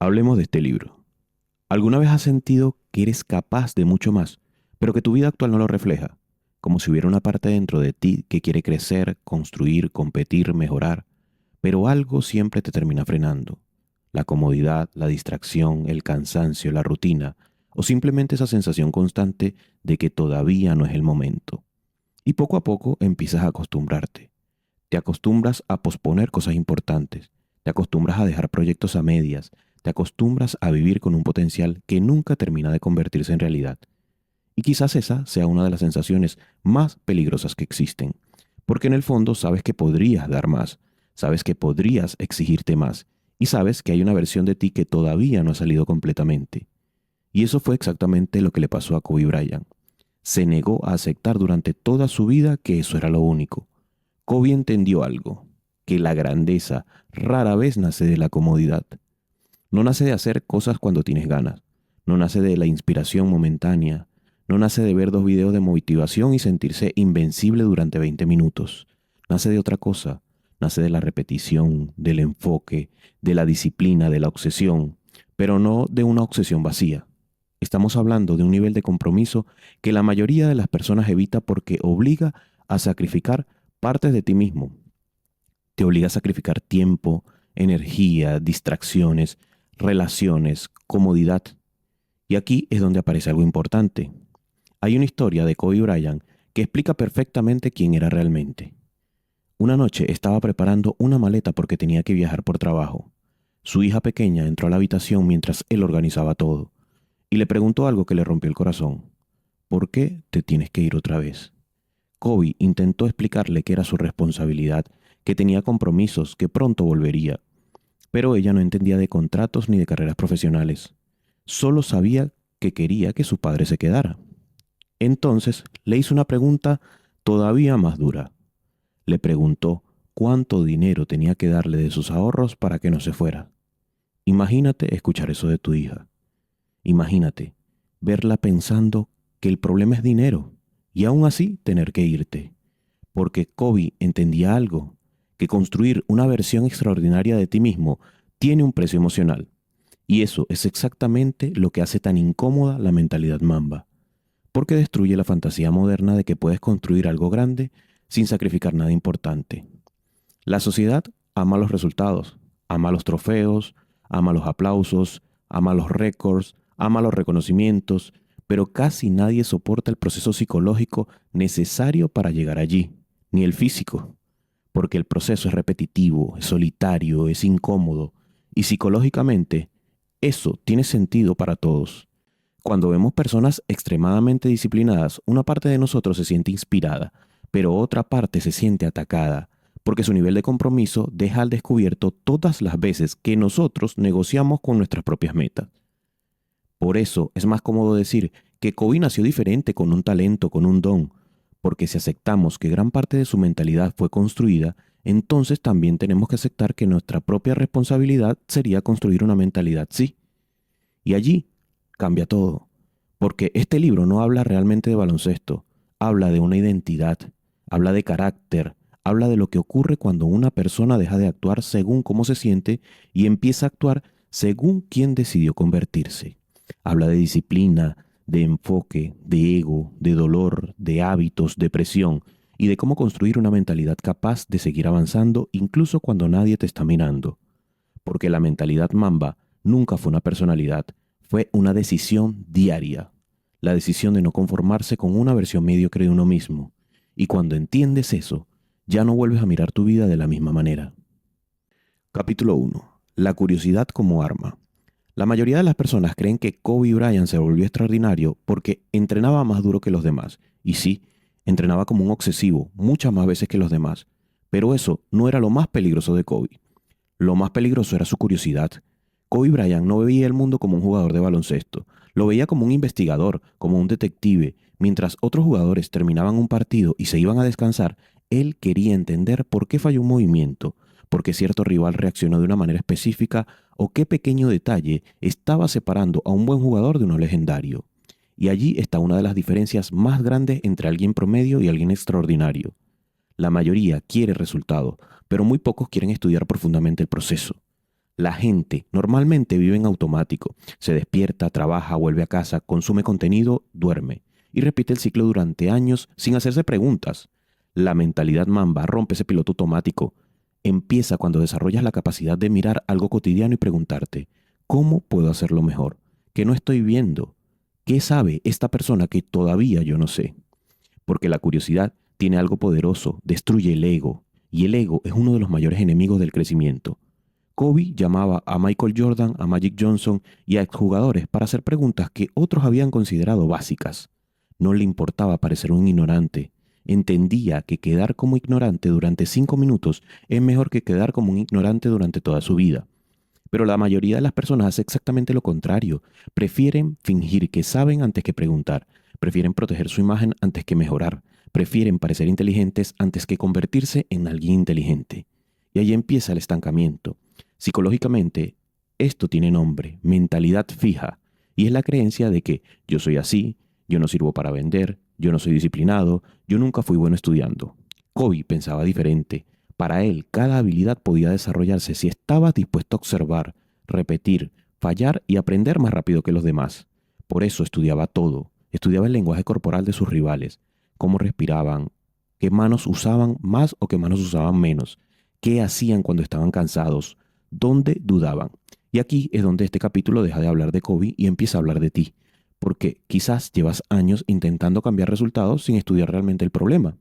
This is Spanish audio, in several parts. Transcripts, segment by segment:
Hablemos de este libro. ¿Alguna vez has sentido que eres capaz de mucho más, pero que tu vida actual no lo refleja? Como si hubiera una parte dentro de ti que quiere crecer, construir, competir, mejorar, pero algo siempre te termina frenando. La comodidad, la distracción, el cansancio, la rutina, o simplemente esa sensación constante de que todavía no es el momento. Y poco a poco empiezas a acostumbrarte. Te acostumbras a posponer cosas importantes, te acostumbras a dejar proyectos a medias, te acostumbras a vivir con un potencial que nunca termina de convertirse en realidad. Y quizás esa sea una de las sensaciones más peligrosas que existen, porque en el fondo sabes que podrías dar más, sabes que podrías exigirte más, y sabes que hay una versión de ti que todavía no ha salido completamente. Y eso fue exactamente lo que le pasó a Kobe Bryant. Se negó a aceptar durante toda su vida que eso era lo único. Kobe entendió algo, que la grandeza rara vez nace de la comodidad. No nace de hacer cosas cuando tienes ganas, no nace de la inspiración momentánea, no nace de ver dos videos de motivación y sentirse invencible durante 20 minutos. Nace de otra cosa, nace de la repetición, del enfoque, de la disciplina, de la obsesión, pero no de una obsesión vacía. Estamos hablando de un nivel de compromiso que la mayoría de las personas evita porque obliga a sacrificar partes de ti mismo. Te obliga a sacrificar tiempo, energía, distracciones, relaciones, comodidad. Y aquí es donde aparece algo importante. Hay una historia de Kobe Bryant que explica perfectamente quién era realmente. Una noche estaba preparando una maleta porque tenía que viajar por trabajo. Su hija pequeña entró a la habitación mientras él organizaba todo y le preguntó algo que le rompió el corazón. ¿Por qué te tienes que ir otra vez? Kobe intentó explicarle que era su responsabilidad, que tenía compromisos, que pronto volvería, pero ella no entendía de contratos ni de carreras profesionales. Solo sabía que quería que su padre se quedara. Entonces le hizo una pregunta todavía más dura. Le preguntó cuánto dinero tenía que darle de sus ahorros para que no se fuera. Imagínate escuchar eso de tu hija. Imagínate verla pensando que el problema es dinero y aún así tener que irte. Porque Kobe entendía algo, que construir una versión extraordinaria de ti mismo tiene un precio emocional. Y eso es exactamente lo que hace tan incómoda la mentalidad Mamba, porque destruye la fantasía moderna de que puedes construir algo grande sin sacrificar nada importante. La sociedad ama los resultados, ama los trofeos, ama los aplausos, ama los récords, ama los reconocimientos, pero casi nadie soporta el proceso psicológico necesario para llegar allí, ni el físico, porque el proceso es repetitivo, es solitario, es incómodo, y psicológicamente eso tiene sentido para todos. Cuando vemos personas extremadamente disciplinadas, una parte de nosotros se siente inspirada, pero otra parte se siente atacada, porque su nivel de compromiso deja al descubierto todas las veces que nosotros negociamos con nuestras propias metas. Por eso es más cómodo decir que Kobe nació diferente, con un talento, con un don, porque si aceptamos que gran parte de su mentalidad fue construida, entonces también tenemos que aceptar que nuestra propia responsabilidad sería construir una mentalidad sí. Y allí cambia todo, porque este libro no habla realmente de baloncesto, habla de una identidad, habla de carácter, habla de lo que ocurre cuando una persona deja de actuar según cómo se siente y empieza a actuar según quién decidió convertirse. Habla de disciplina, de enfoque, de ego, de dolor, de hábitos, de presión y de cómo construir una mentalidad capaz de seguir avanzando incluso cuando nadie te está mirando. Porque la mentalidad Mamba nunca fue una personalidad, fue una decisión diaria. La decisión de no conformarse con una versión mediocre de uno mismo. Y cuando entiendes eso, ya no vuelves a mirar tu vida de la misma manera. Capítulo 1. La curiosidad como arma. La mayoría de las personas creen que Kobe Bryant se volvió extraordinario porque entrenaba más duro que los demás. Y sí, entrenaba como un obsesivo, muchas más veces que los demás. Pero eso no era lo más peligroso de Kobe. Lo más peligroso era su curiosidad. Kobe Bryant no veía el mundo como un jugador de baloncesto, lo veía como un investigador, como un detective. Mientras otros jugadores terminaban un partido y se iban a descansar, él quería entender por qué falló un movimiento, por qué cierto rival reaccionó de una manera específica o qué pequeño detalle estaba separando a un buen jugador de uno legendario. Y allí está una de las diferencias más grandes entre alguien promedio y alguien extraordinario. La mayoría quiere resultados, pero muy pocos quieren estudiar profundamente el proceso. La gente normalmente vive en automático. Se despierta, trabaja, vuelve a casa, consume contenido, duerme. Y repite el ciclo durante años sin hacerse preguntas. La mentalidad Mamba rompe ese piloto automático. Empieza cuando desarrollas la capacidad de mirar algo cotidiano y preguntarte, ¿cómo puedo hacerlo mejor? ¿Qué no estoy viendo? ¿Qué sabe esta persona que todavía yo no sé? Porque la curiosidad tiene algo poderoso, destruye el ego, y el ego es uno de los mayores enemigos del crecimiento. Kobe llamaba a Michael Jordan, a Magic Johnson y a exjugadores para hacer preguntas que otros habían considerado básicas. No le importaba parecer un ignorante. Entendía que quedar como ignorante durante 5 minutos es mejor que quedar como un ignorante durante toda su vida. Pero la mayoría de las personas hace exactamente lo contrario. Prefieren fingir que saben antes que preguntar. Prefieren proteger su imagen antes que mejorar. Prefieren parecer inteligentes antes que convertirse en alguien inteligente. Y ahí empieza el estancamiento. Psicológicamente, esto tiene nombre, mentalidad fija. Y es la creencia de que yo soy así, yo no sirvo para vender, yo no soy disciplinado, yo nunca fui bueno estudiando. Kobe pensaba diferente. Para él, cada habilidad podía desarrollarse si estabas dispuesto a observar, repetir, fallar y aprender más rápido que los demás. Por eso estudiaba todo. Estudiaba el lenguaje corporal de sus rivales, cómo respiraban, qué manos usaban más o qué manos usaban menos, qué hacían cuando estaban cansados, dónde dudaban. Y aquí es donde este capítulo deja de hablar de Kobe y empieza a hablar de ti, porque quizás llevas años intentando cambiar resultados sin estudiar realmente el problema.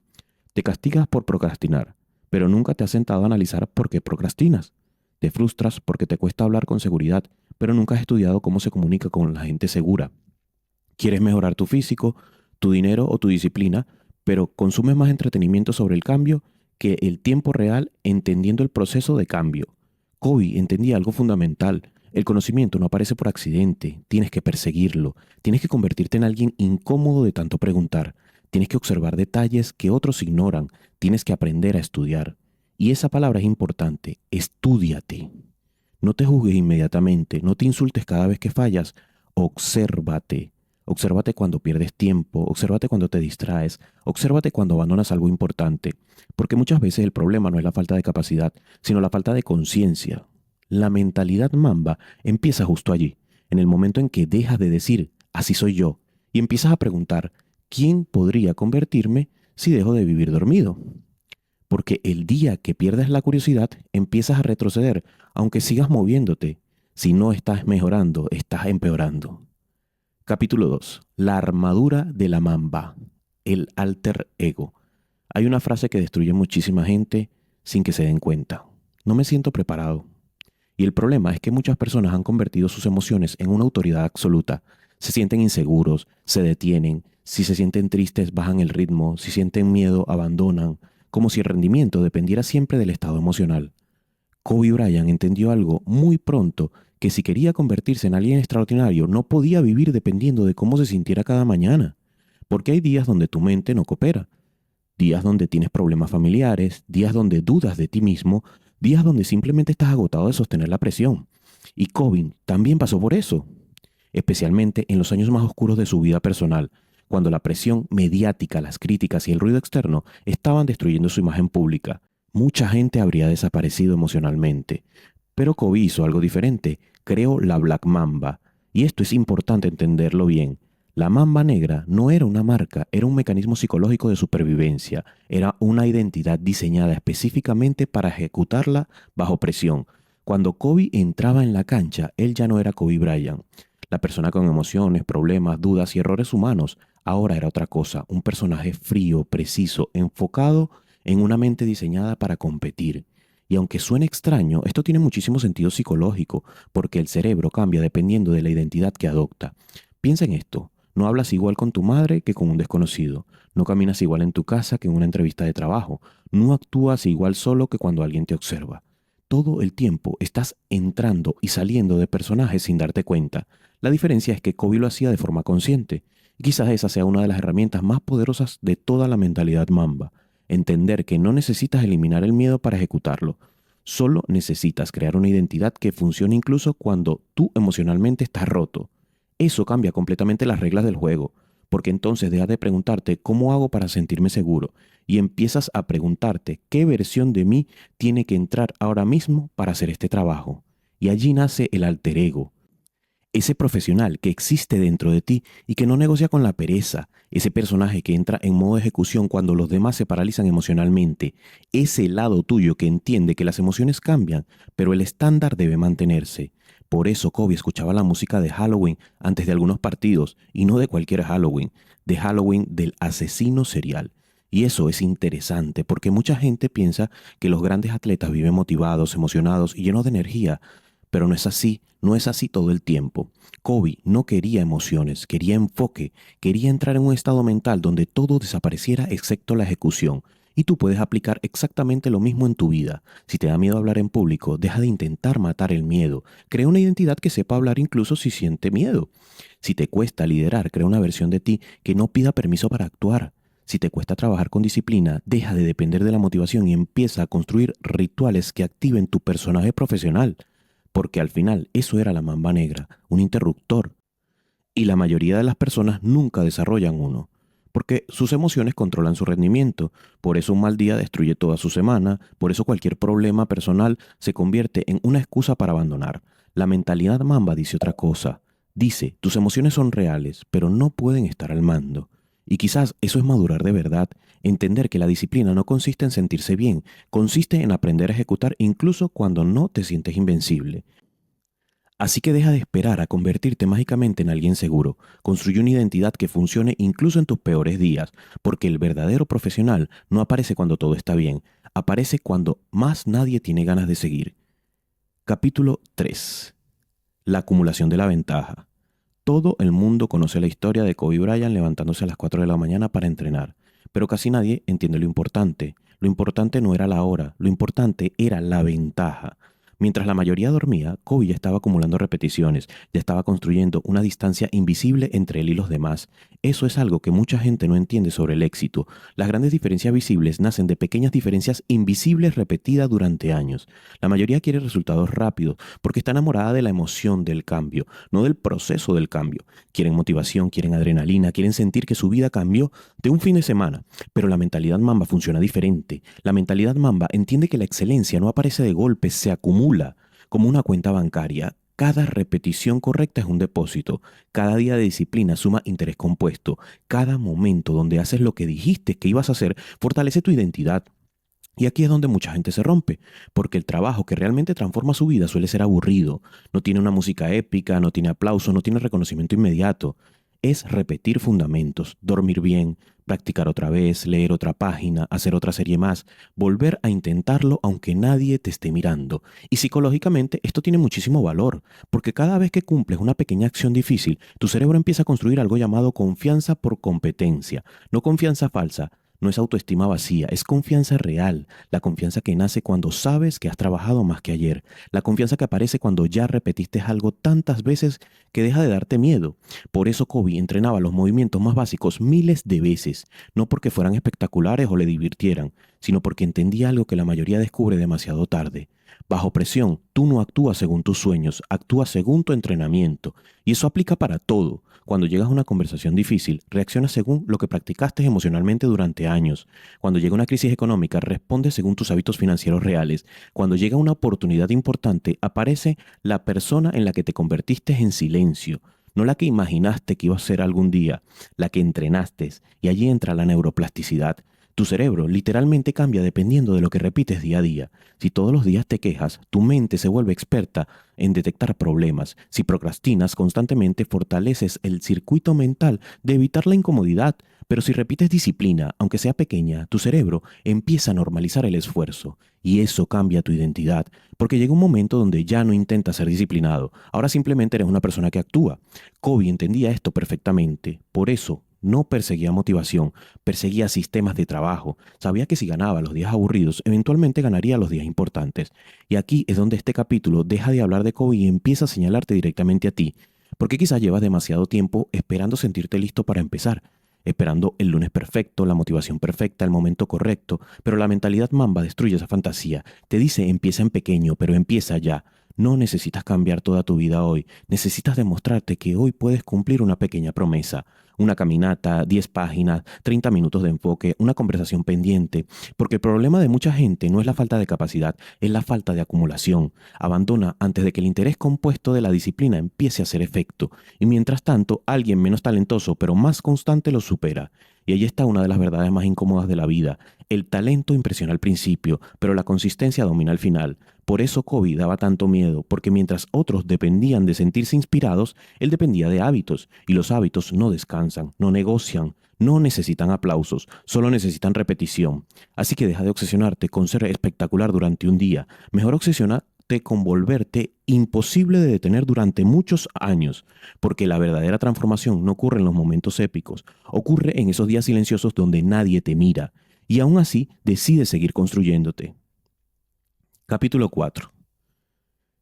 Te castigas por procrastinar, pero nunca te has sentado a analizar por qué procrastinas. Te frustras porque te cuesta hablar con seguridad, pero nunca has estudiado cómo se comunica con la gente segura. Quieres mejorar tu físico, tu dinero o tu disciplina, pero consumes más entretenimiento sobre el cambio que el tiempo real entendiendo el proceso de cambio. Kobe entendía algo fundamental. El conocimiento no aparece por accidente, tienes que perseguirlo, tienes que convertirte en alguien incómodo de tanto preguntar, tienes que observar detalles que otros ignoran, tienes que aprender a estudiar. Y esa palabra es importante, estúdiate. No te juzgues inmediatamente, no te insultes cada vez que fallas, obsérvate. Obsérvate cuando pierdes tiempo, obsérvate cuando te distraes, obsérvate cuando abandonas algo importante, porque muchas veces el problema no es la falta de capacidad, sino la falta de conciencia. La mentalidad Mamba empieza justo allí, en el momento en que dejas de decir, así soy yo, y empiezas a preguntar, ¿quién podría convertirme si dejo de vivir dormido? Porque el día que pierdes la curiosidad, empiezas a retroceder, aunque sigas moviéndote. Si no estás mejorando, estás empeorando. Capítulo 2. La armadura de la mamba. El alter ego. Hay una frase que destruye muchísima gente sin que se den cuenta. No me siento preparado. Y el problema es que muchas personas han convertido sus emociones en una autoridad absoluta. Se sienten inseguros, se detienen, si se sienten tristes bajan el ritmo, si sienten miedo abandonan, como si el rendimiento dependiera siempre del estado emocional. Kobe Bryant entendió algo muy pronto, que si quería convertirse en alguien extraordinario no podía vivir dependiendo de cómo se sintiera cada mañana, porque hay días donde tu mente no coopera, días donde tienes problemas familiares, días donde dudas de ti mismo, días donde simplemente estás agotado de sostener la presión. Y Kobe también pasó por eso, especialmente en los años más oscuros de su vida personal, cuando la presión mediática, las críticas y el ruido externo estaban destruyendo su imagen pública. Mucha gente habría desaparecido emocionalmente, pero Kobe hizo algo diferente, creó la Black Mamba, y esto es importante entenderlo bien. La mamba negra no era una marca, era un mecanismo psicológico de supervivencia, era una identidad diseñada específicamente para ejecutarla bajo presión. Cuando Kobe entraba en la cancha, él ya no era Kobe Bryant. La persona con emociones, problemas, dudas y errores humanos ahora era otra cosa, un personaje frío, preciso, enfocado en una mente diseñada para competir. Y aunque suene extraño, esto tiene muchísimo sentido psicológico, porque el cerebro cambia dependiendo de la identidad que adopta. Piensa en esto. No hablas igual con tu madre que con un desconocido. No caminas igual en tu casa que en una entrevista de trabajo. No actúas igual solo que cuando alguien te observa. Todo el tiempo estás entrando y saliendo de personajes sin darte cuenta. La diferencia es que Kobe lo hacía de forma consciente. Y quizás esa sea una de las herramientas más poderosas de toda la mentalidad Mamba. Entender que no necesitas eliminar el miedo para ejecutarlo. Solo necesitas crear una identidad que funcione incluso cuando tú emocionalmente estás roto. Eso cambia completamente las reglas del juego, porque entonces dejas de preguntarte cómo hago para sentirme seguro y empiezas a preguntarte qué versión de mí tiene que entrar ahora mismo para hacer este trabajo. Y allí nace el alter ego, ese profesional que existe dentro de ti y que no negocia con la pereza, ese personaje que entra en modo ejecución cuando los demás se paralizan emocionalmente, ese lado tuyo que entiende que las emociones cambian, pero el estándar debe mantenerse. Por eso Kobe escuchaba la música de Halloween antes de algunos partidos, y no de cualquier Halloween, de Halloween del asesino serial. Y eso es interesante porque mucha gente piensa que los grandes atletas viven motivados, emocionados y llenos de energía, pero no es así, no es así todo el tiempo. Kobe no quería emociones, quería enfoque, quería entrar en un estado mental donde todo desapareciera excepto la ejecución. Y tú puedes aplicar exactamente lo mismo en tu vida. Si te da miedo hablar en público, deja de intentar matar el miedo. Crea una identidad que sepa hablar incluso si siente miedo. Si te cuesta liderar, crea una versión de ti que no pida permiso para actuar. Si te cuesta trabajar con disciplina, deja de depender de la motivación y empieza a construir rituales que activen tu personaje profesional, porque al final eso era la mamba negra, un interruptor. Y la mayoría de las personas nunca desarrollan uno, porque sus emociones controlan su rendimiento. Por eso un mal día destruye toda su semana, por eso cualquier problema personal se convierte en una excusa para abandonar. La mentalidad mamba dice otra cosa. Dice, tus emociones son reales, pero no pueden estar al mando. Y quizás eso es madurar de verdad, entender que la disciplina no consiste en sentirse bien, consiste en aprender a ejecutar incluso cuando no te sientes invencible. Así que deja de esperar a convertirte mágicamente en alguien seguro. Construye una identidad que funcione incluso en tus peores días, porque el verdadero profesional no aparece cuando todo está bien, aparece cuando más nadie tiene ganas de seguir. Capítulo 3. La acumulación de la ventaja. Todo el mundo conoce la historia de Kobe Bryant levantándose a las 4 de la mañana para entrenar, pero casi nadie entiende lo importante. Lo importante no era la hora, lo importante era la ventaja. Mientras la mayoría dormía, Kobe ya estaba acumulando repeticiones, ya estaba construyendo una distancia invisible entre él y los demás. Eso es algo que mucha gente no entiende sobre el éxito. Las grandes diferencias visibles nacen de pequeñas diferencias invisibles repetidas durante años. La mayoría quiere resultados rápidos porque está enamorada de la emoción del cambio, no del proceso del cambio. Quieren motivación, quieren adrenalina, quieren sentir que su vida cambió de un fin de semana. Pero la mentalidad Mamba funciona diferente. La mentalidad Mamba entiende que la excelencia no aparece de golpe, se acumula como una cuenta bancaria. Cada repetición correcta es un depósito. Cada día de disciplina suma interés compuesto. Cada momento donde haces lo que dijiste que ibas a hacer fortalece tu identidad. Y aquí es donde mucha gente se rompe, porque el trabajo que realmente transforma su vida suele ser aburrido. No tiene una música épica, no tiene aplauso, no tiene reconocimiento inmediato. Es repetir fundamentos, dormir bien, practicar otra vez, leer otra página, hacer otra serie más, volver a intentarlo aunque nadie te esté mirando. Y psicológicamente esto tiene muchísimo valor, porque cada vez que cumples una pequeña acción difícil, tu cerebro empieza a construir algo llamado confianza por competencia, no confianza falsa. No es autoestima vacía, es confianza real, la confianza que nace cuando sabes que has trabajado más que ayer, la confianza que aparece cuando ya repetiste algo tantas veces que deja de darte miedo. Por eso Kobe entrenaba los movimientos más básicos miles de veces, no porque fueran espectaculares o le divirtieran, sino porque entendía algo que la mayoría descubre demasiado tarde. Bajo presión, tú no actúas según tus sueños, actúas según tu entrenamiento. Y eso aplica para todo. Cuando llegas a una conversación difícil, reaccionas según lo que practicaste emocionalmente durante años. Cuando llega una crisis económica, respondes según tus hábitos financieros reales. Cuando llega una oportunidad importante, aparece la persona en la que te convertiste en silencio. No la que imaginaste que iba a ser algún día, la que entrenaste. Y allí entra la neuroplasticidad. Tu cerebro literalmente cambia dependiendo de lo que repites día a día. Si todos los días te quejas, tu mente se vuelve experta en detectar problemas. Si procrastinas constantemente, fortaleces el circuito mental de evitar la incomodidad. Pero si repites disciplina, aunque sea pequeña, tu cerebro empieza a normalizar el esfuerzo. Y eso cambia tu identidad, porque llega un momento donde ya no intentas ser disciplinado. Ahora simplemente eres una persona que actúa. Kobe entendía esto perfectamente. Por eso no perseguía motivación, perseguía sistemas de trabajo. Sabía que si ganaba los días aburridos, eventualmente ganaría los días importantes. Y aquí es donde este capítulo deja de hablar de Kobe y empieza a señalarte directamente a ti. Porque quizás llevas demasiado tiempo esperando sentirte listo para empezar, esperando el lunes perfecto, la motivación perfecta, el momento correcto, pero la mentalidad Mamba destruye esa fantasía. Te dice empieza en pequeño, pero empieza ya. No necesitas cambiar toda tu vida hoy. Necesitas demostrarte que hoy puedes cumplir una pequeña promesa. Una caminata, 10 páginas, 30 minutos de enfoque, una conversación pendiente. Porque el problema de mucha gente no es la falta de capacidad, es la falta de acumulación. Abandona antes de que el interés compuesto de la disciplina empiece a hacer efecto. Y mientras tanto, alguien menos talentoso pero más constante lo supera. Y ahí está una de las verdades más incómodas de la vida. El talento impresiona al principio, pero la consistencia domina al final. Por eso Kobe daba tanto miedo, porque mientras otros dependían de sentirse inspirados, él dependía de hábitos, y los hábitos no descansan, no negocian, no necesitan aplausos, solo necesitan repetición. Así que deja de obsesionarte con ser espectacular durante un día. Mejor obsesionate con volverte imposible de detener durante muchos años, porque la verdadera transformación no ocurre en los momentos épicos, ocurre en esos días silenciosos donde nadie te mira, y aún así decides seguir construyéndote. Capítulo 4.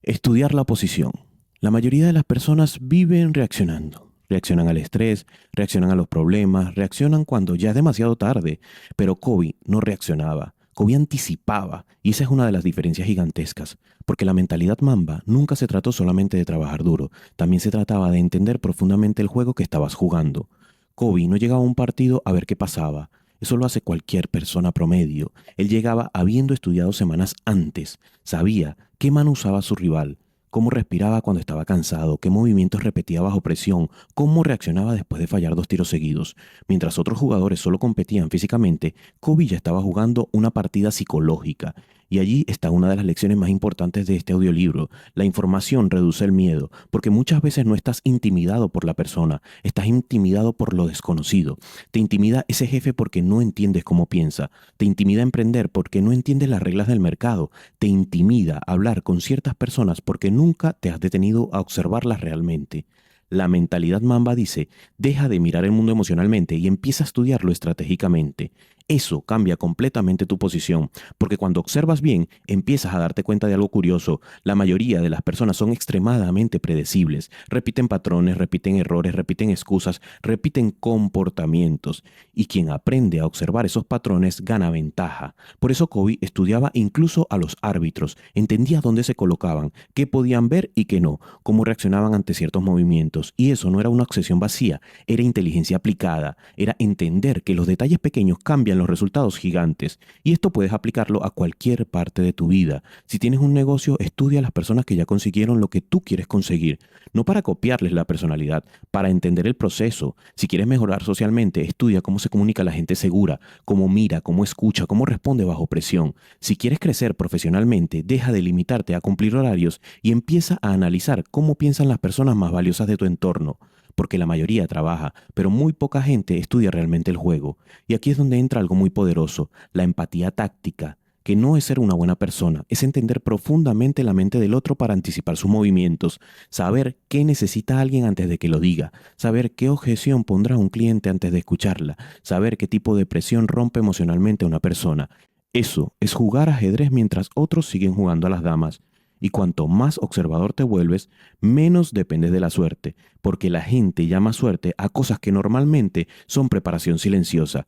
Estudiar la oposición. La mayoría de las personas viven reaccionando. Reaccionan al estrés, reaccionan a los problemas, reaccionan cuando ya es demasiado tarde. Pero Kobe no reaccionaba. Kobe anticipaba, y esa es una de las diferencias gigantescas, porque la mentalidad Mamba nunca se trató solamente de trabajar duro, también se trataba de entender profundamente el juego que estabas jugando. Kobe no llegaba a un partido a ver qué pasaba. Eso lo hace cualquier persona promedio. Él llegaba habiendo estudiado semanas antes. Sabía qué mano usaba su rival, cómo respiraba cuando estaba cansado, qué movimientos repetía bajo presión, cómo reaccionaba después de fallar 2 tiros seguidos. Mientras otros jugadores solo competían físicamente, Kobe ya estaba jugando una partida psicológica. Y allí está una de las lecciones más importantes de este audiolibro. La información reduce el miedo, porque muchas veces no estás intimidado por la persona, estás intimidado por lo desconocido. Te intimida ese jefe porque no entiendes cómo piensa. Te intimida emprender porque no entiendes las reglas del mercado. Te intimida hablar con ciertas personas porque nunca te has detenido a observarlas realmente. La mentalidad Mamba dice, deja de mirar el mundo emocionalmente y empieza a estudiarlo estratégicamente. Eso cambia completamente tu posición, porque cuando observas bien, empiezas a darte cuenta de algo curioso. La mayoría de las personas son extremadamente predecibles. Repiten patrones, repiten errores, repiten excusas, repiten comportamientos. Y quien aprende a observar esos patrones gana ventaja. Por eso Kobe estudiaba incluso a los árbitros, entendía dónde se colocaban, qué podían ver y qué no, cómo reaccionaban ante ciertos movimientos. Y eso no era una obsesión vacía, era inteligencia aplicada, era entender que los detalles pequeños cambian los resultados gigantes. Y esto puedes aplicarlo a cualquier parte de tu vida. Si tienes un negocio, estudia a las personas que ya consiguieron lo que tú quieres conseguir, no para copiarles la personalidad, para entender el proceso. Si quieres mejorar socialmente, estudia cómo se comunica la gente segura, cómo mira, cómo escucha, cómo responde bajo presión. Si quieres crecer profesionalmente, deja de limitarte a cumplir horarios y empieza a analizar cómo piensan las personas más valiosas de tu entorno. Porque la mayoría trabaja, pero muy poca gente estudia realmente el juego. Y aquí es donde entra algo muy poderoso, la empatía táctica, que no es ser una buena persona, es entender profundamente la mente del otro para anticipar sus movimientos, saber qué necesita alguien antes de que lo diga, saber qué objeción pondrá un cliente antes de escucharla, saber qué tipo de presión rompe emocionalmente a una persona. Eso es jugar ajedrez mientras otros siguen jugando a las damas. Y cuanto más observador te vuelves, menos dependes de la suerte, porque la gente llama suerte a cosas que normalmente son preparación silenciosa.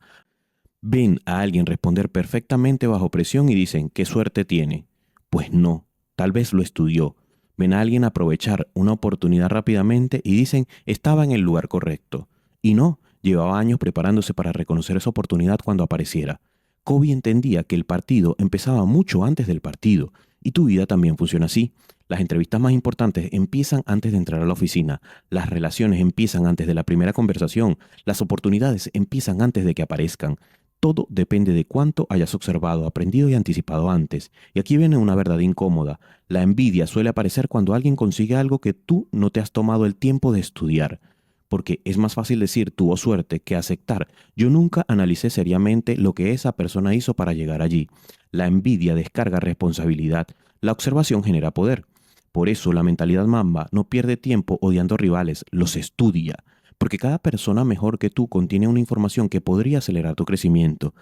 Ven a alguien responder perfectamente bajo presión y dicen, ¿qué suerte tiene? Pues no, tal vez lo estudió. Ven a alguien aprovechar una oportunidad rápidamente y dicen, estaba en el lugar correcto. Y no, llevaba años preparándose para reconocer esa oportunidad cuando apareciera. Kobe entendía que el partido empezaba mucho antes del partido, y tu vida también funciona así. Las entrevistas más importantes empiezan antes de entrar a la oficina, las relaciones empiezan antes de la primera conversación, las oportunidades empiezan antes de que aparezcan. Todo depende de cuánto hayas observado, aprendido y anticipado antes. Y aquí viene una verdad incómoda. La envidia suele aparecer cuando alguien consigue algo que tú no te has tomado el tiempo de estudiar. Porque es más fácil decir tuvo suerte que aceptar. Yo nunca analicé seriamente lo que esa persona hizo para llegar allí. La envidia descarga responsabilidad. La observación genera poder. Por eso la mentalidad Mamba no pierde tiempo odiando rivales, los estudia. Porque cada persona mejor que tú contiene una información que podría acelerar tu crecimiento.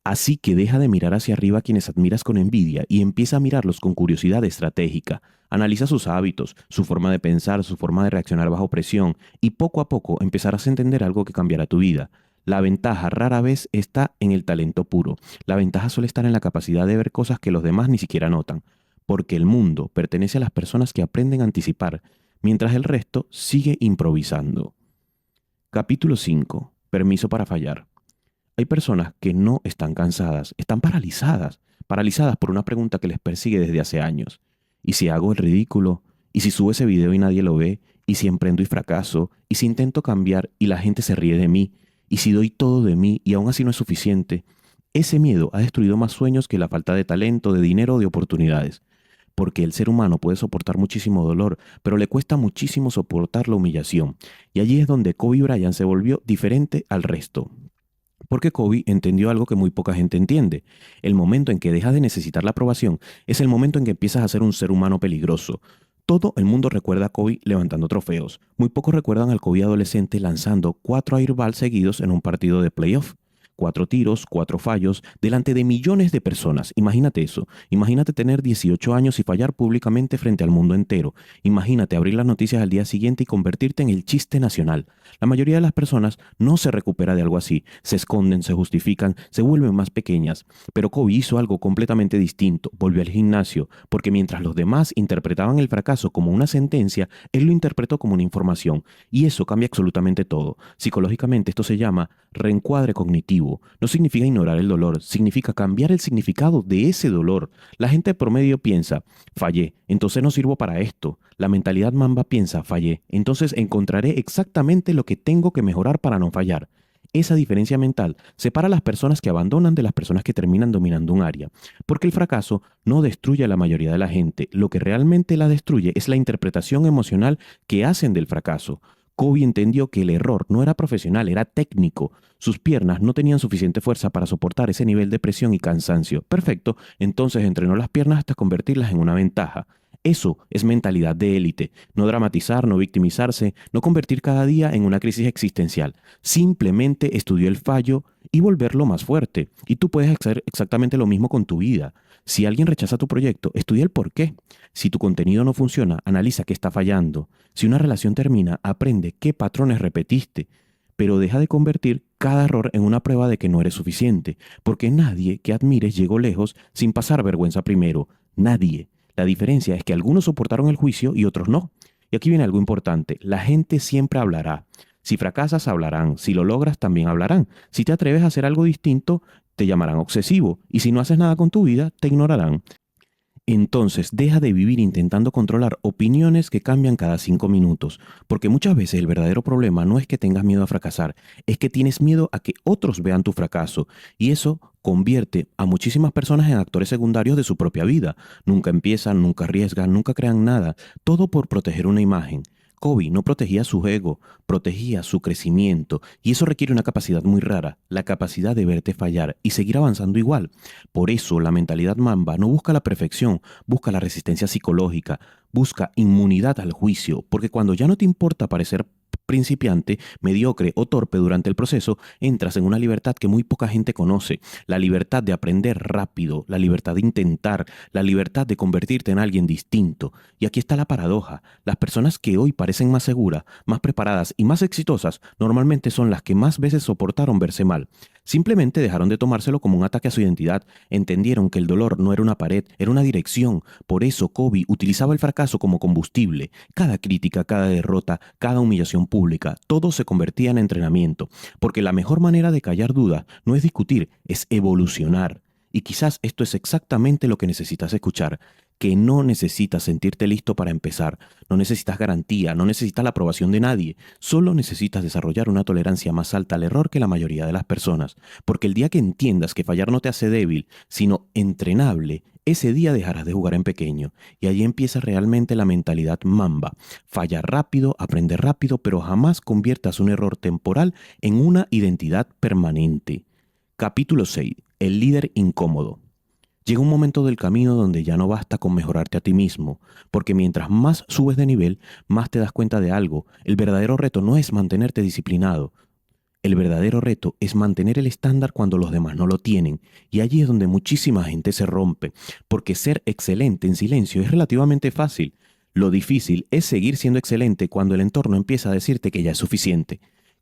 Así que deja de mirar hacia arriba a quienes admiras con envidia y empieza a mirarlos con curiosidad estratégica. Analiza sus hábitos, su forma de pensar, su forma de reaccionar bajo presión y poco a poco empezarás a entender algo que cambiará tu vida. La ventaja rara vez está en el talento puro. La ventaja suele estar en la capacidad de ver cosas que los demás ni siquiera notan. porque el mundo pertenece a las personas que aprenden a anticipar, mientras el resto sigue improvisando. Capítulo 5. Permiso para fallar. Hay personas que no están cansadas, están paralizadas por una pregunta que les persigue desde hace años. ¿Y si hago el ridículo? ¿Y si subo ese video y nadie lo ve? ¿Y si emprendo y fracaso? ¿Y si intento cambiar y la gente se ríe de mí? ¿Y si doy todo de mí y aún así no es suficiente? Ese miedo ha destruido más sueños que la falta de talento, de dinero o de oportunidades. Porque el ser humano puede soportar muchísimo dolor, pero le cuesta muchísimo soportar la humillación. Y allí es donde Kobe Bryant se volvió diferente al resto. Porque Kobe entendió algo que muy poca gente entiende. El momento en que dejas de necesitar la aprobación es el momento en que empiezas a ser un ser humano peligroso. Todo el mundo recuerda a Kobe levantando trofeos. Muy pocos recuerdan al Kobe adolescente lanzando 4 airballs seguidos en un partido de playoff. 4 tiros, 4 fallos, delante de millones de personas. Imagínate eso. Imagínate tener 18 años y fallar públicamente frente al mundo entero. Imagínate abrir las noticias al día siguiente y convertirte en el chiste nacional. La mayoría de las personas no se recupera de algo así. Se esconden, se justifican, se vuelven más pequeñas. Pero Kobe hizo algo completamente distinto. Volvió al gimnasio, porque mientras los demás interpretaban el fracaso como una sentencia, él lo interpretó como una información. Y eso cambia absolutamente todo. Psicológicamente esto se llama reencuadre cognitivo. No significa ignorar el dolor, significa cambiar el significado de ese dolor. La gente promedio piensa, fallé, entonces no sirvo para esto. La mentalidad Mamba piensa, fallé, entonces encontraré exactamente lo que tengo que mejorar para no fallar. Esa diferencia mental separa a las personas que abandonan de las personas que terminan dominando un área, porque el fracaso no destruye a la mayoría de la gente, lo que realmente la destruye es la interpretación emocional que hacen del fracaso. Kobe entendió que el error no era profesional, era técnico. Sus piernas no tenían suficiente fuerza para soportar ese nivel de presión y cansancio. Perfecto, entonces entrenó las piernas hasta convertirlas en una ventaja. Eso es mentalidad de élite. No dramatizar, no victimizarse, no convertir cada día en una crisis existencial. Simplemente estudió el fallo y volverlo más fuerte. Y tú puedes hacer exactamente lo mismo con tu vida. Si alguien rechaza tu proyecto, estudia el por qué. Si tu contenido no funciona, analiza qué está fallando. Si una relación termina, aprende qué patrones repetiste. Pero deja de convertir cada error en una prueba de que no eres suficiente, porque nadie que admires llegó lejos sin pasar vergüenza primero. Nadie. La diferencia es que algunos soportaron el juicio y otros no. Y aquí viene algo importante. La gente siempre hablará. Si fracasas, hablarán. Si lo logras, también hablarán. Si te atreves a hacer algo distinto, te llamarán obsesivo. Y si no haces nada con tu vida, te ignorarán. Entonces, deja de vivir intentando controlar opiniones que cambian cada 5 minutos, porque muchas veces el verdadero problema no es que tengas miedo a fracasar, es que tienes miedo a que otros vean tu fracaso, y eso convierte a muchísimas personas en actores secundarios de su propia vida. Nunca empiezan, nunca arriesgan, nunca crean nada, todo por proteger una imagen. Kobe no protegía su ego, protegía su crecimiento, y eso requiere una capacidad muy rara, la capacidad de verte fallar y seguir avanzando igual. Por eso la mentalidad Mamba no busca la perfección, busca la resistencia psicológica, busca inmunidad al juicio, porque cuando ya no te importa parecer principiante, mediocre o torpe durante el proceso, entras en una libertad que muy poca gente conoce, la libertad de aprender rápido, la libertad de intentar, la libertad de convertirte en alguien distinto. Y aquí está la paradoja, las personas que hoy parecen más seguras, más preparadas y más exitosas, normalmente son las que más veces soportaron verse mal. Simplemente dejaron de tomárselo como un ataque a su identidad, entendieron que el dolor no era una pared, era una dirección. Por eso Kobe utilizaba el fracaso como combustible. Cada crítica, cada derrota, cada humillación pública, todo se convertía en entrenamiento. Porque la mejor manera de callar dudas no es discutir, es evolucionar. Y quizás esto es exactamente lo que necesitas escuchar, que no necesitas sentirte listo para empezar, no necesitas garantía, no necesitas la aprobación de nadie, solo necesitas desarrollar una tolerancia más alta al error que la mayoría de las personas, porque el día que entiendas que fallar no te hace débil, sino entrenable, ese día dejarás de jugar en pequeño, y allí empieza realmente la mentalidad Mamba, fallar rápido, aprender rápido, pero jamás conviertas un error temporal en una identidad permanente. Capítulo 6. El líder incómodo. Llega un momento del camino donde ya no basta con mejorarte a ti mismo, porque mientras más subes de nivel, más te das cuenta de algo. El verdadero reto no es mantenerte disciplinado. El verdadero reto es mantener el estándar cuando los demás no lo tienen. Y allí es donde muchísima gente se rompe, porque ser excelente en silencio es relativamente fácil. Lo difícil es seguir siendo excelente cuando el entorno empieza a decirte que ya es suficiente.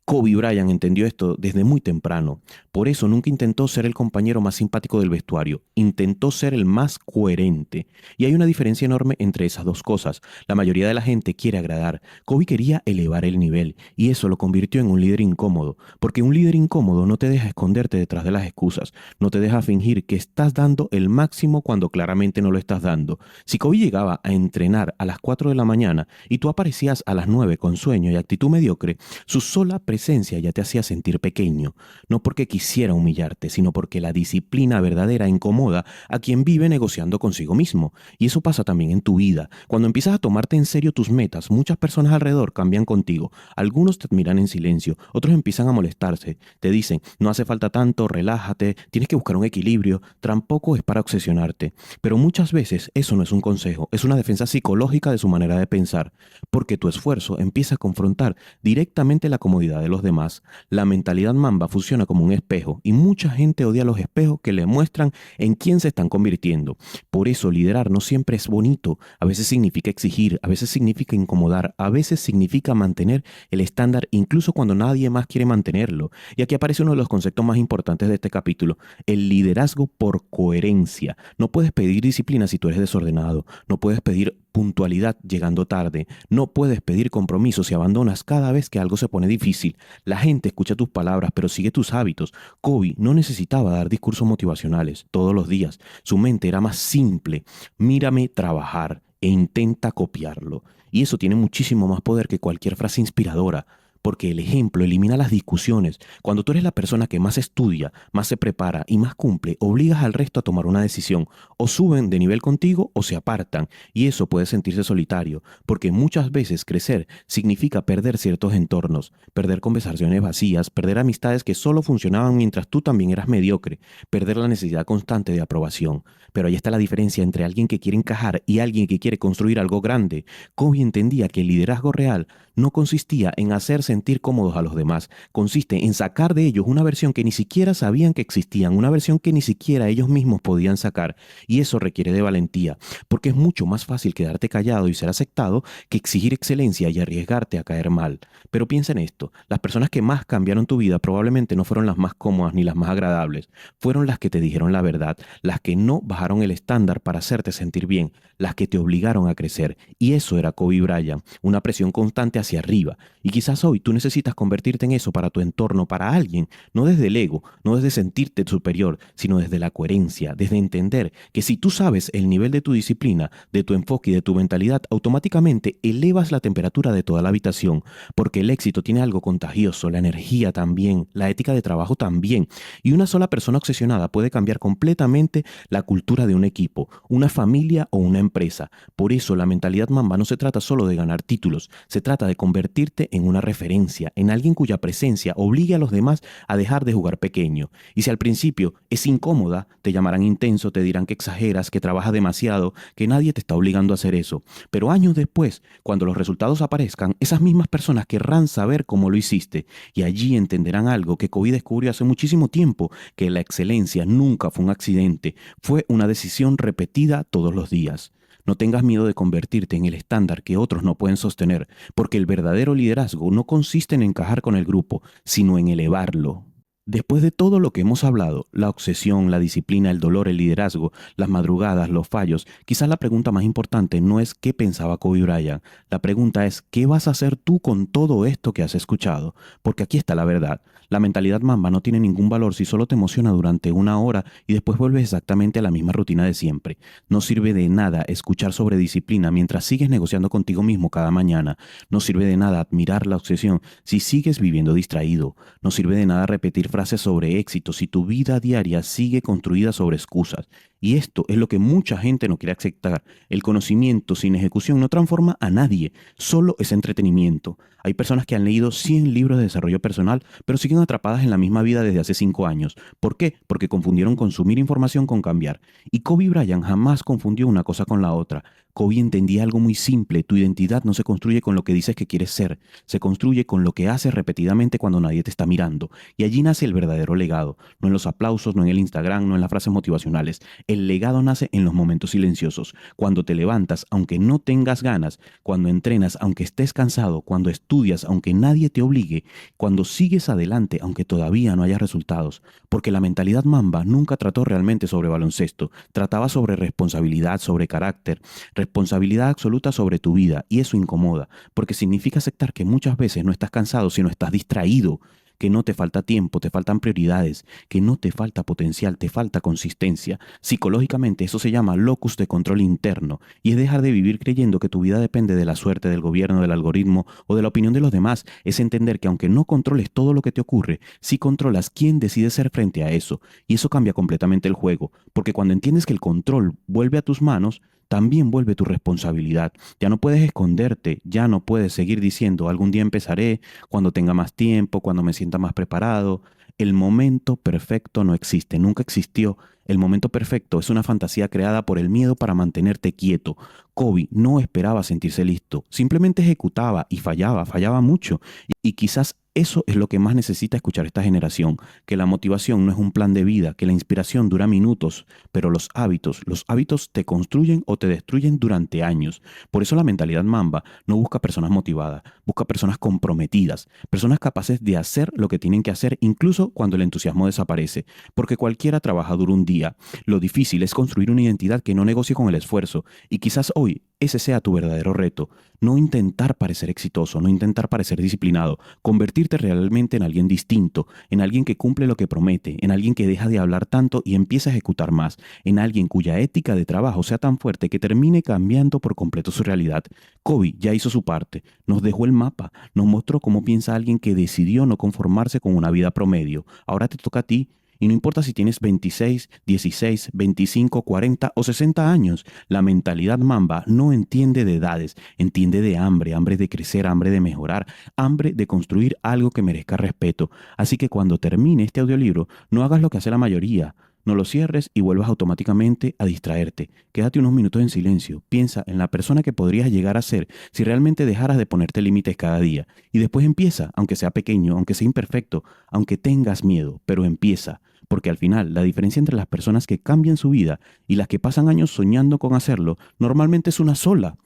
Kobe Bryant entendió esto desde muy temprano. Por eso nunca intentó ser el compañero más simpático del vestuario, intentó ser el más coherente. Y hay una diferencia enorme entre esas dos cosas. La mayoría de la gente quiere agradar. Kobe quería elevar el nivel y eso lo convirtió en un líder incómodo, porque un líder incómodo no te deja esconderte detrás de las excusas, no te deja fingir que estás dando el máximo cuando claramente no lo estás dando. Si Kobe llegaba a entrenar a las 4 de la mañana y tú aparecías a las 9 con sueño y actitud mediocre, su sola presencia ya te hacía sentir pequeño, no porque quisiera humillarte, sino porque la disciplina verdadera incomoda a quien vive negociando consigo mismo. Y eso pasa también en tu vida. Cuando empiezas a tomarte en serio tus metas, muchas personas alrededor cambian contigo. Algunos te admiran en silencio, otros empiezan a molestarse. Te dicen, no hace falta tanto, relájate, tienes que buscar un equilibrio. Tampoco es para obsesionarte. Pero muchas veces eso no es un consejo, es una defensa psicológica de su manera de pensar, porque tu esfuerzo empieza a confrontar directamente la comodidad de los demás. La mentalidad Mamba funciona como un espejo y mucha gente odia los espejos que le muestran en quién se están convirtiendo. Por eso liderar no siempre es bonito, a veces significa exigir, a veces significa incomodar, a veces significa mantener el estándar incluso cuando nadie más quiere mantenerlo. Y aquí aparece uno de los conceptos más importantes de este capítulo, el liderazgo por coherencia. No puedes pedir disciplina si tú eres desordenado, no puedes pedir puntualidad llegando tarde, no puedes pedir compromiso si abandonas cada vez que algo se pone difícil. La gente escucha tus palabras pero sigue tus hábitos. Kobe no necesitaba dar discursos motivacionales todos los días, su mente era más simple, mírame trabajar e intenta copiarlo. Y eso tiene muchísimo más poder que cualquier frase inspiradora, porque el ejemplo elimina las discusiones. Cuando tú eres la persona que más estudia, más se prepara y más cumple, obligas al resto a tomar una decisión. O suben de nivel contigo o se apartan. Y eso puede sentirse solitario, porque muchas veces crecer significa perder ciertos entornos, perder conversaciones vacías, perder amistades que solo funcionaban mientras tú también eras mediocre, perder la necesidad constante de aprobación. Pero ahí está la diferencia entre alguien que quiere encajar y alguien que quiere construir algo grande. Kobe entendía que el liderazgo real no consistía en hacer sentir cómodos a los demás, consiste en sacar de ellos una versión que ni siquiera sabían que existían, una versión que ni siquiera ellos mismos podían sacar. Y eso requiere de valentía, porque es mucho más fácil quedarte callado y ser aceptado que exigir excelencia y arriesgarte a caer mal. Pero piensa en esto, las personas que más cambiaron tu vida probablemente no fueron las más cómodas ni las más agradables, fueron las que te dijeron la verdad, las que no bajaron el estándar para hacerte sentir bien, las que te obligaron a crecer. Y eso era Kobe Bryant, una presión constante hacia arriba. Y quizás hoy tú necesitas convertirte en eso para tu entorno, para alguien, no desde el ego, no desde sentirte superior, sino desde la coherencia, desde entender que si tú sabes el nivel de tu disciplina, de tu enfoque y de tu mentalidad, automáticamente elevas la temperatura de toda la habitación, porque el éxito tiene algo contagioso, la energía también, la ética de trabajo también, y una sola persona obsesionada puede cambiar completamente la cultura de un equipo, una familia o una empresa. Por eso la mentalidad Mamba no se trata solo de ganar títulos, se trata de convertirte en una referencia, en alguien cuya presencia obligue a los demás a dejar de jugar pequeño. Y si al principio es incómoda, te llamarán intenso, te dirán que exageras, que trabajas demasiado, que nadie te está obligando a hacer eso. Pero años después, cuando los resultados aparezcan, esas mismas personas querrán saber cómo lo hiciste y allí entenderán algo que Kobe descubrió hace muchísimo tiempo, que la excelencia nunca fue un accidente, fue una decisión repetida todos los días. No tengas miedo de convertirte en el estándar que otros no pueden sostener, porque el verdadero liderazgo no consiste en encajar con el grupo, sino en elevarlo. Después de todo lo que hemos hablado, la obsesión, la disciplina, el dolor, el liderazgo, las madrugadas, los fallos, quizás la pregunta más importante no es qué pensaba Kobe Bryant, la pregunta es qué vas a hacer tú con todo esto que has escuchado, porque aquí está la verdad. La mentalidad Mamba no tiene ningún valor si solo te emociona durante una hora y después vuelves exactamente a la misma rutina de siempre. No sirve de nada escuchar sobre disciplina mientras sigues negociando contigo mismo cada mañana. No sirve de nada admirar la obsesión si sigues viviendo distraído. No sirve de nada repetir frases sobre éxito si tu vida diaria sigue construida sobre excusas. Y esto es lo que mucha gente no quiere aceptar. El conocimiento sin ejecución no transforma a nadie, solo es entretenimiento. Hay personas que han leído 100 libros de desarrollo personal, pero siguen atrapadas en la misma vida desde hace 5 años. ¿Por qué? Porque confundieron consumir información con cambiar. Y Kobe Bryant jamás confundió una cosa con la otra. Kobe entendía algo muy simple: tu identidad no se construye con lo que dices que quieres ser, se construye con lo que haces repetidamente cuando nadie te está mirando. Y allí nace el verdadero legado, no en los aplausos, no en el Instagram, no en las frases motivacionales. El legado nace en los momentos silenciosos, cuando te levantas aunque no tengas ganas, cuando entrenas aunque estés cansado, cuando estudias aunque nadie te obligue, cuando sigues adelante aunque todavía no haya resultados. Porque la mentalidad Mamba nunca trató realmente sobre baloncesto, trataba sobre responsabilidad, sobre carácter, responsabilidad absoluta sobre tu vida, y eso incomoda, porque significa aceptar que muchas veces no estás cansado, sino estás distraído, que no te falta tiempo, te faltan prioridades, que no te falta potencial, te falta consistencia. Psicológicamente eso se llama locus de control interno, y es dejar de vivir creyendo que tu vida depende de la suerte, del gobierno, del algoritmo o de la opinión de los demás. Es entender que aunque no controles todo lo que te ocurre, sí controlas quién decide ser frente a eso, y eso cambia completamente el juego, porque cuando entiendes que el control vuelve a tus manos, también vuelve tu responsabilidad. Ya no puedes esconderte, ya no puedes seguir diciendo algún día empezaré, cuando tenga más tiempo, cuando me sienta más preparado. El momento perfecto no existe, nunca existió. El momento perfecto es una fantasía creada por el miedo para mantenerte quieto. Kobe no esperaba sentirse listo, simplemente ejecutaba y fallaba, fallaba mucho. Y quizás eso es lo que más necesita escuchar esta generación, que la motivación no es un plan de vida, que la inspiración dura minutos, pero los hábitos te construyen o te destruyen durante años. Por eso la mentalidad Mamba no busca personas motivadas, busca personas comprometidas, personas capaces de hacer lo que tienen que hacer incluso cuando el entusiasmo desaparece, porque cualquiera trabaja duro un día. Lo difícil es construir una identidad que no negocie con el esfuerzo, y quizás hoy ese sea tu verdadero reto: no intentar parecer exitoso, no intentar parecer disciplinado, convertirte realmente en alguien distinto, en alguien que cumple lo que promete, en alguien que deja de hablar tanto y empieza a ejecutar más, en alguien cuya ética de trabajo sea tan fuerte que termine cambiando por completo su realidad. Kobe ya hizo su parte, nos dejó el mapa, nos mostró cómo piensa alguien que decidió no conformarse con una vida promedio. Ahora te toca a ti. Y no importa si tienes 26, 16, 25, 40 o 60 años, la mentalidad Mamba no entiende de edades, entiende de hambre, hambre de crecer, hambre de mejorar, hambre de construir algo que merezca respeto. Así que cuando termine este audiolibro, no hagas lo que hace la mayoría. No lo cierres y vuelvas automáticamente a distraerte. Quédate unos minutos en silencio. Piensa en la persona que podrías llegar a ser si realmente dejaras de ponerte límites cada día. Y después empieza, aunque sea pequeño, aunque sea imperfecto, aunque tengas miedo, pero empieza. Porque al final, la diferencia entre las personas que cambian su vida y las que pasan años soñando con hacerlo, normalmente es una sola.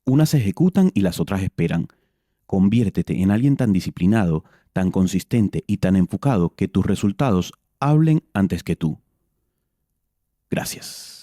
Unas se ejecutan y las otras esperan. Conviértete en alguien tan disciplinado, tan consistente y tan enfocado que tus resultados hablen antes que tú. Gracias.